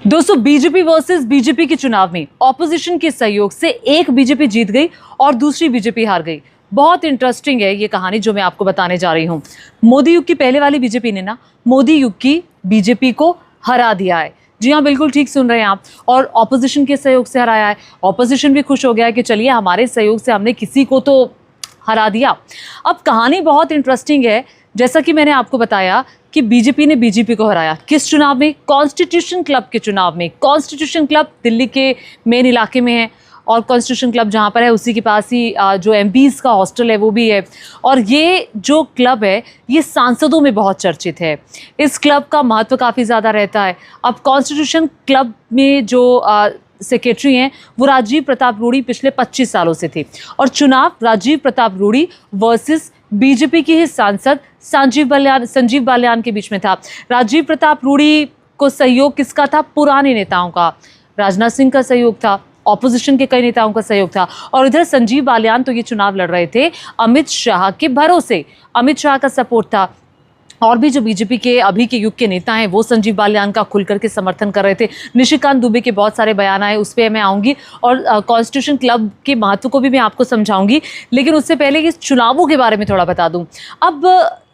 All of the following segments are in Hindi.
दोस्तों, बीजेपी वर्सेस बीजेपी के चुनाव में ऑपोजिशन के सहयोग से एक बीजेपी जीत गई और दूसरी बीजेपी हार गई। बहुत इंटरेस्टिंग है ये कहानी जो मैं आपको बताने जा रही हूं। मोदी युग की पहले वाली बीजेपी ने ना मोदी युग की बीजेपी को हरा दिया है। जी हाँ, बिल्कुल ठीक सुन रहे हैं आप। और ऑपोजिशन के सहयोग से हराया है। ऑपोजिशन भी खुश हो गया है कि चलिए हमारे सहयोग से हमने किसी को तो हरा दिया। अब कहानी बहुत इंटरेस्टिंग है। जैसा कि मैंने आपको बताया कि बीजेपी ने बीजेपी को हराया किस चुनाव में? कॉन्स्टिट्यूशन क्लब के चुनाव में। कॉन्स्टिट्यूशन क्लब दिल्ली के मेन इलाके में है और कॉन्स्टिट्यूशन क्लब जहाँ पर है उसी के पास ही जो एमपीज़ का हॉस्टल है वो भी है। और ये जो क्लब है ये सांसदों में बहुत चर्चित है। इस क्लब का महत्व काफ़ी ज़्यादा रहता है। अब कॉन्स्टिट्यूशन क्लब में जो सेक्रेटरी हैं वो राजीव प्रताप रूड़ी पिछले 25 सालों से थे और चुनाव राजीव प्रताप रूड़ी वर्सेस बीजेपी के ही सांसद संजीव बालियान के बीच में था। राजीव प्रताप रूड़ी को सहयोग किसका था? पुराने नेताओं का। राजनाथ सिंह का सहयोग था, ऑपोजिशन के कई नेताओं का सहयोग था। और इधर संजीव बालियान तो ये चुनाव लड़ रहे थे अमित शाह के भरोसे। अमित शाह का सपोर्ट था और भी जो बीजेपी के अभी के युग के नेता हैं वो संजीव बालियान का खुलकर के समर्थन कर रहे थे। निशिकांत दुबे के बहुत सारे बयान आए, उस पर मैं आऊँगी और कॉन्स्टिट्यूशन क्लब के महत्व को भी मैं आपको समझाऊंगी। लेकिन उससे पहले इस चुनावों के बारे में थोड़ा बता दूं। अब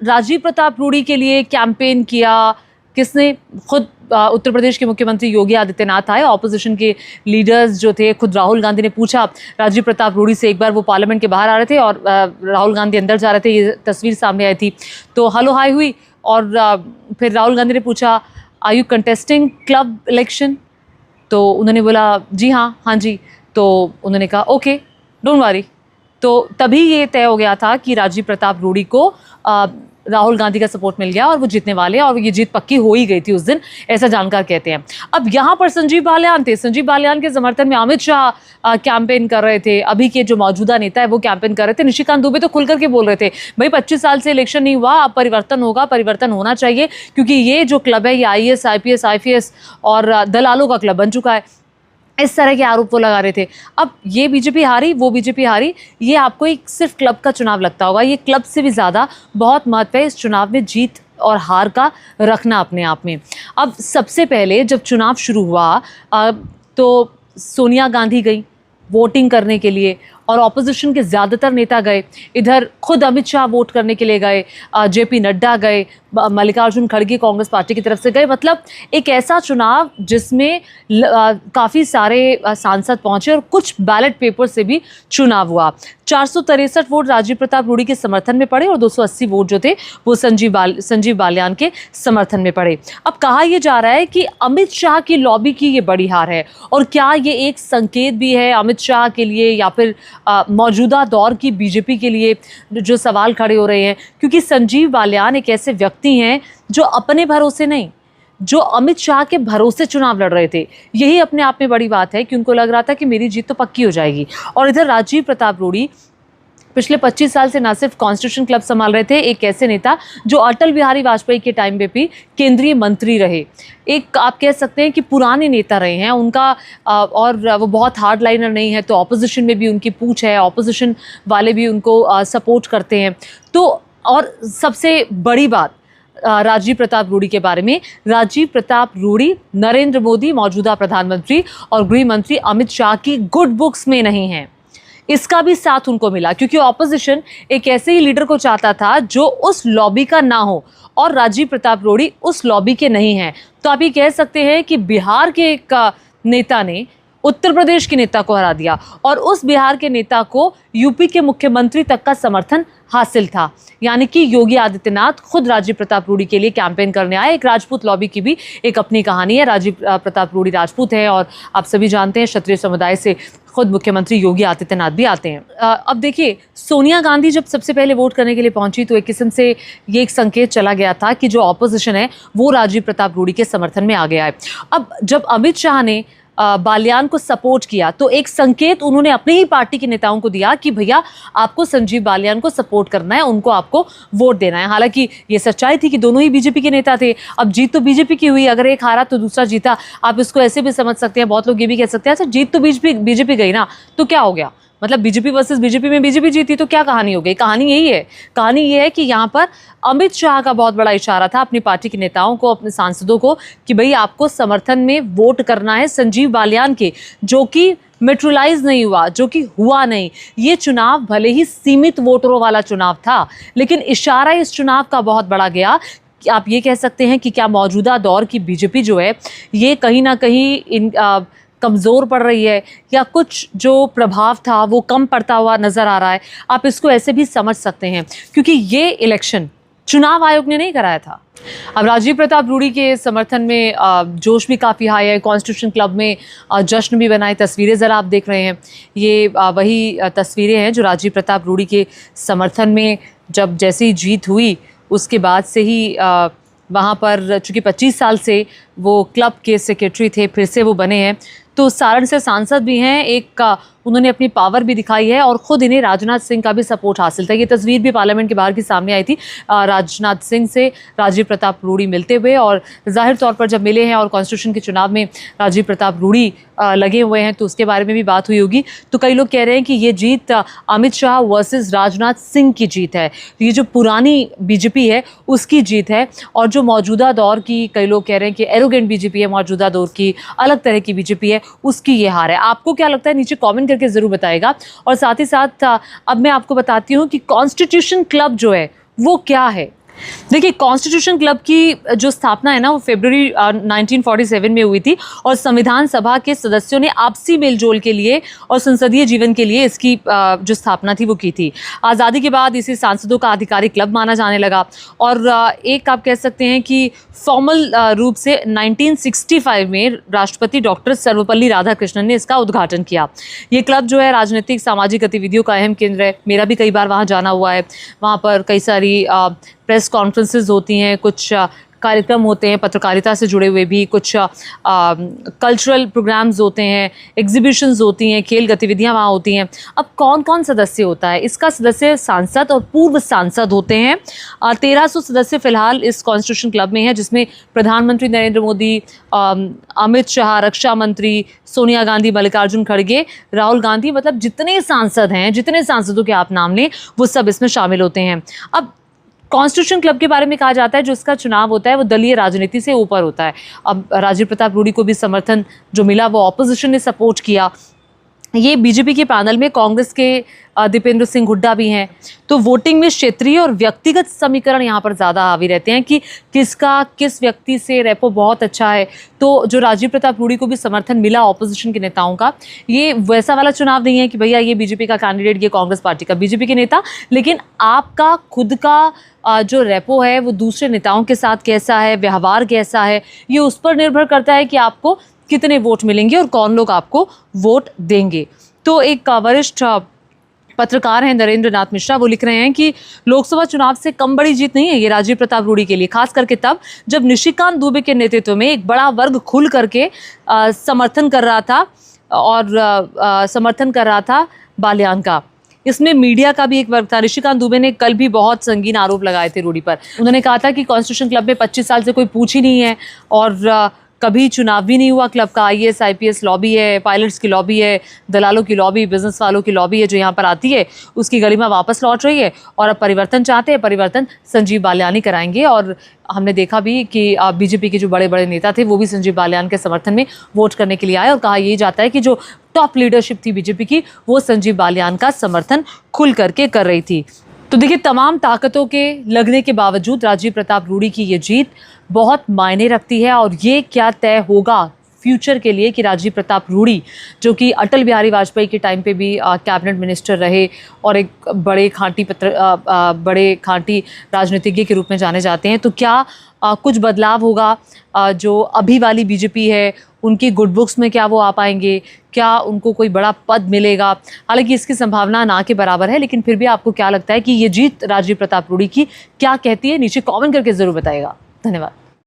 राजीव प्रताप रूड़ी के लिए कैंपेन किया किसने? खुद उत्तर प्रदेश के मुख्यमंत्री योगी आदित्यनाथ आए। ऑपोजिशन के लीडर्स जो थे, खुद राहुल गांधी ने पूछा राजीव प्रताप रूड़ी से। एक बार वो पार्लियामेंट के बाहर आ रहे थे और राहुल गांधी अंदर जा रहे थे, ये तस्वीर सामने आई थी। तो हेलो हाय हुई और फिर राहुल गांधी ने पूछा are you contesting club election? तो उन्होंने बोला जी हाँ जी। तो उन्होंने कहा ओके डोंट वरी। तो तभी ये तय हो गया था कि राजीव प्रताप रूड़ी को राहुल गांधी का सपोर्ट मिल गया और वो जीतने वाले, और ये जीत पक्की हो ही गई थी उस दिन, ऐसा जानकार कहते हैं। अब यहाँ पर संजीव बालियान थे। संजीव बालियान के समर्थन में अमित शाह कैंपेन कर रहे थे। अभी के जो मौजूदा नेता है वो कैंपेन कर रहे थे। निशिकांत दुबे तो खुल करके बोल रहे थे भाई 25 साल से इलेक्शन नहीं हुआ, अब परिवर्तन होगा, परिवर्तन होना चाहिए, क्योंकि ये जो क्लब है ये IAS IPS IFS और दलालों का क्लब बन चुका है। इस तरह के आरोप वो लगा रहे थे। अब ये बीजेपी हारी, वो बीजेपी हारी, ये आपको एक सिर्फ क्लब का चुनाव लगता होगा। ये क्लब से भी ज़्यादा बहुत महत्व है इस चुनाव में जीत और हार का रखना अपने आप में। अब सबसे पहले जब चुनाव शुरू हुआ तो सोनिया गांधी गई वोटिंग करने के लिए और ऑपोजिशन के ज़्यादातर नेता गए। इधर खुद अमित शाह वोट करने के लिए गए, JP नड्डा गए, मल्लिकार्जुन खड़गे कांग्रेस पार्टी की तरफ से गए। मतलब एक ऐसा चुनाव जिसमें काफ़ी सारे सांसद पहुंचे और कुछ बैलेट पेपर से भी चुनाव हुआ। 463 वोट राजीव प्रताप रूड़ी के समर्थन में पड़े और 280 वोट जो थे वो संजीव बालियान के समर्थन में पड़े। अब कहा यह जा रहा है कि अमित शाह की लॉबी की ये बड़ी हार है। और क्या ये एक संकेत भी है अमित शाह के लिए या फिर मौजूदा दौर की बीजेपी के लिए, जो सवाल खड़े हो रहे हैं? क्योंकि संजीव बालियान एक ऐसे व्यक्ति हैं जो अपने भरोसे नहीं, जो अमित शाह के भरोसे चुनाव लड़ रहे थे। यही अपने आप में बड़ी बात है कि उनको लग रहा था कि मेरी जीत तो पक्की हो जाएगी। और इधर राजीव प्रताप रूड़ी पिछले 25 साल से न सिर्फ कॉन्स्टिट्यूशन क्लब संभाल रहे थे, एक ऐसे नेता जो अटल बिहारी वाजपेयी के टाइम पे भी केंद्रीय मंत्री रहे। एक आप कह सकते हैं कि पुराने नेता रहे हैं उनका, और वो बहुत हार्ड लाइनर नहीं है, तो ऑपोजिशन में भी उनकी पूछ है, ऑपोजिशन वाले भी उनको सपोर्ट करते हैं। तो और सबसे बड़ी बात राजीव प्रताप रूड़ी के बारे में, राजीव प्रताप रूड़ी नरेंद्र मोदी मौजूदा प्रधानमंत्री और गृह मंत्री अमित शाह की गुड बुक्स में नहीं है। इसका भी साथ उनको मिला क्योंकि ऑपोजिशन एक ऐसे ही लीडर को चाहता था जो उस लॉबी का ना हो, और राजीव प्रताप रूड़ी उस लॉबी के नहीं हैं। तो आप ये कह सकते हैं कि बिहार के एक नेता ने उत्तर प्रदेश के नेता को हरा दिया और उस बिहार के नेता को यूपी के मुख्यमंत्री तक का समर्थन हासिल था। यानी कि योगी आदित्यनाथ खुद राजीव प्रताप रूड़ी के लिए कैंपेन करने आए। एक राजपूत लॉबी की भी एक अपनी कहानी है। राजीव प्रताप रूड़ी राजपूत हैं और आप सभी जानते हैं क्षत्रिय समुदाय से खुद मुख्यमंत्री योगी आदित्यनाथ भी आते हैं। अब देखिए, सोनिया गांधी जब सबसे पहले वोट करने के लिए पहुंची तो एक किस्म से ये एक संकेत चला गया था कि जो ऑपोजिशन है वो राजीव प्रताप रूड़ी के समर्थन में आ गया है। अब जब अमित शाह ने बालियान को सपोर्ट किया तो एक संकेत उन्होंने अपनी ही पार्टी के नेताओं को दिया कि भैया आपको संजीव बालियान को सपोर्ट करना है, उनको आपको वोट देना है। हालांकि ये सच्चाई थी कि दोनों ही बीजेपी के नेता थे। अब जीत तो बीजेपी की हुई, अगर एक हारा तो दूसरा जीता। आप इसको ऐसे भी समझ सकते हैं, बहुत लोग ये भी कह सकते हैं अच्छा जीत तो बीजेपी गई ना, तो क्या हो गया, मतलब बीजेपी वर्सेस बीजेपी में बीजेपी जीती तो क्या कहानी हो गई? कहानी यही है। कहानी ये है कि यहाँ पर अमित शाह का बहुत बड़ा इशारा था अपनी पार्टी के नेताओं को, अपने सांसदों को, कि भाई आपको समर्थन में वोट करना है संजीव बालियान के, जो कि मेट्रोलाइज नहीं हुआ, जो कि हुआ नहीं। ये चुनाव भले ही सीमित वोटरों वाला चुनाव था, लेकिन इशारा इस चुनाव का बहुत बड़ा गया कि आप ये कह सकते हैं कि क्या मौजूदा दौर की बीजेपी जो है ये कहीं ना कहीं कमज़ोर पड़ रही है, या कुछ जो प्रभाव था वो कम पड़ता हुआ नज़र आ रहा है। आप इसको ऐसे भी समझ सकते हैं, क्योंकि ये इलेक्शन चुनाव आयोग ने नहीं कराया था। अब राजीव प्रताप रूडी के समर्थन में जोश भी काफ़ी हाई है। कॉन्स्टिट्यूशन क्लब में जश्न भी बनाए। तस्वीरें ज़रा आप देख रहे हैं, ये वही तस्वीरें हैं जो राजीव प्रताप रूडी के समर्थन में जब जैसे ही जीत हुई उसके बाद से ही वहाँ पर, चूँकि 25 साल से वो क्लब के सेक्रेटरी थे, फिर से वो बने हैं, तो सारण से सांसद भी हैं। एक उन्होंने अपनी पावर भी दिखाई है और ख़ुद इन्हें राजनाथ सिंह का भी सपोर्ट हासिल था। ये तस्वीर भी पार्लियामेंट के बाहर की सामने आई थी, राजनाथ सिंह से राजीव प्रताप रूडी मिलते हुए, और जाहिर तौर पर जब मिले हैं और कॉन्स्टिट्यूशन के चुनाव में राजीव प्रताप रूडी लगे हुए हैं तो उसके बारे में भी बात हुई होगी। तो कई लोग कह रहे हैं कि ये जीत अमित शाह वर्सेस राजनाथ सिंह की जीत है। ये जो पुरानी बीजेपी है उसकी जीत है, और जो मौजूदा दौर की, कई लोग कह रहे हैं कि एरोगेंट बीजेपी है, मौजूदा दौर की अलग तरह की बीजेपी है, उसकी ये हार है। आपको क्या लगता है? नीचे कमेंट करके ज़रूर बताएगा। और साथ ही साथ अब मैं आपको बताती हूँ कि कॉन्स्टिट्यूशन क्लब जो है वो क्या है। देखिए, कॉन्स्टिट्यूशन क्लब की जो स्थापना है ना वो फरवरी 1947 में हुई थी, और संविधान सभा के सदस्यों ने आपसी मेलजोल के लिए और संसदीय जीवन के लिए इसकी जो स्थापना थी वो की थी। आज़ादी के बाद इसे सांसदों का आधिकारिक क्लब माना जाने लगा, और एक आप कह सकते हैं कि फॉर्मल रूप से 1965 में राष्ट्रपति डॉक्टर सर्वपल्ली राधाकृष्णन ने इसका उद्घाटन किया। ये क्लब जो है राजनीतिक सामाजिक गतिविधियों का अहम केंद्र है। मेरा भी कई बार वहाँ जाना हुआ है। वहाँ पर कई सारी प्रेस कॉन्फ्रेंसेस होती हैं, कुछ कार्यक्रम होते हैं पत्रकारिता से जुड़े हुए भी, कुछ कल्चरल प्रोग्राम्स होते हैं, एग्जीबिशंस होती हैं, खेल गतिविधियां वहाँ होती हैं। अब कौन कौन सदस्य होता है? इसका सदस्य सांसद और पूर्व सांसद होते हैं। 1300 सदस्य फिलहाल इस कॉन्स्टिट्यूशन क्लब में हैं, जिसमें प्रधानमंत्री नरेंद्र मोदी, अमित शाह, रक्षा मंत्री सोनिया गांधी, मल्लिकार्जुन खड़गे, राहुल गांधी, मतलब जितने सांसद हैं, जितने सांसदों के आप नाम लें वो सब इसमें शामिल होते हैं। अब कॉन्स्टिट्यूशन क्लब के बारे में कहा जाता है जो इसका चुनाव होता है वो दलीय राजनीति से ऊपर होता है। अब राजीव प्रताप रूडी को भी समर्थन जो मिला वो ऑपोजिशन ने सपोर्ट किया। ये बीजेपी के पैनल में कांग्रेस के दीपेंद्र सिंह हुड्डा भी हैं। तो वोटिंग में क्षेत्रीय और व्यक्तिगत समीकरण यहाँ पर ज़्यादा हावी रहते हैं कि किसका किस व्यक्ति से रेपो बहुत अच्छा है। तो जो राजीव प्रताप रूडी को भी समर्थन मिला ऑपोजिशन के नेताओं का, ये वैसा वाला चुनाव नहीं है कि भैया ये बीजेपी का कैंडिडेट, ये कांग्रेस पार्टी का बीजेपी के नेता, लेकिन आपका खुद का जो रेपो है वो दूसरे नेताओं के साथ कैसा है, व्यवहार कैसा है, ये उस पर निर्भर करता है कि आपको कितने वोट मिलेंगे और कौन लोग आपको वोट देंगे। तो एक वरिष्ठ पत्रकार हैं नरेंद्र नाथ मिश्रा, वो लिख रहे हैं कि लोकसभा चुनाव से कम बड़ी जीत नहीं है ये राजीव प्रताप रूडी के लिए, खास करके तब जब निशिकांत दुबे के नेतृत्व में एक बड़ा वर्ग खुल करके समर्थन कर रहा था, और समर्थन कर रहा था बालियान का। इसमें मीडिया का भी एक वर्ग था। निशिकांत दुबे ने कल भी बहुत संगीन आरोप लगाए थे रूडी पर। उन्होंने कहा था कि कॉन्स्टिट्यूशन क्लब में 25 साल से कोई पूछ ही नहीं है, और कभी चुनाव भी नहीं हुआ क्लब का। IAS IPS लॉबी है, पायलट्स की लॉबी है, दलालों की लॉबी, बिजनेस वालों की लॉबी है जो यहाँ पर आती है, उसकी गरिमा वापस लौट रही है, और अब परिवर्तन चाहते हैं। परिवर्तन संजीव बालियान ही कराएंगे। और हमने देखा भी कि बीजेपी के जो बड़े बड़े नेता थे वो भी संजीव बालियान के समर्थन में वोट करने के लिए आए, और कहा यही जाता है कि जो टॉप लीडरशिप थी बीजेपी की वो संजीव बालियान का समर्थन खुल करके कर रही थी। तो देखिए, तमाम ताकतों के लगने के बावजूद राजीव प्रताप रूडी की ये जीत बहुत मायने रखती है, और ये क्या तय होगा फ्यूचर के लिए कि राजीव प्रताप रूडी, जो कि अटल बिहारी वाजपेयी के टाइम पे भी कैबिनेट मिनिस्टर रहे और एक बड़े खांटी राजनीतिज्ञ के रूप में जाने जाते हैं, तो क्या कुछ बदलाव होगा? जो अभी वाली बीजेपी है उनकी गुड बुक्स में क्या वो आ पाएंगे? क्या उनको कोई बड़ा पद मिलेगा? हालांकि इसकी संभावना ना के बराबर है, लेकिन फिर भी आपको क्या लगता है कि ये जीत राजीव प्रताप रूडी की क्या कहती है? नीचे कमेंट करके ज़रूर बताइएगा। धन्यवाद।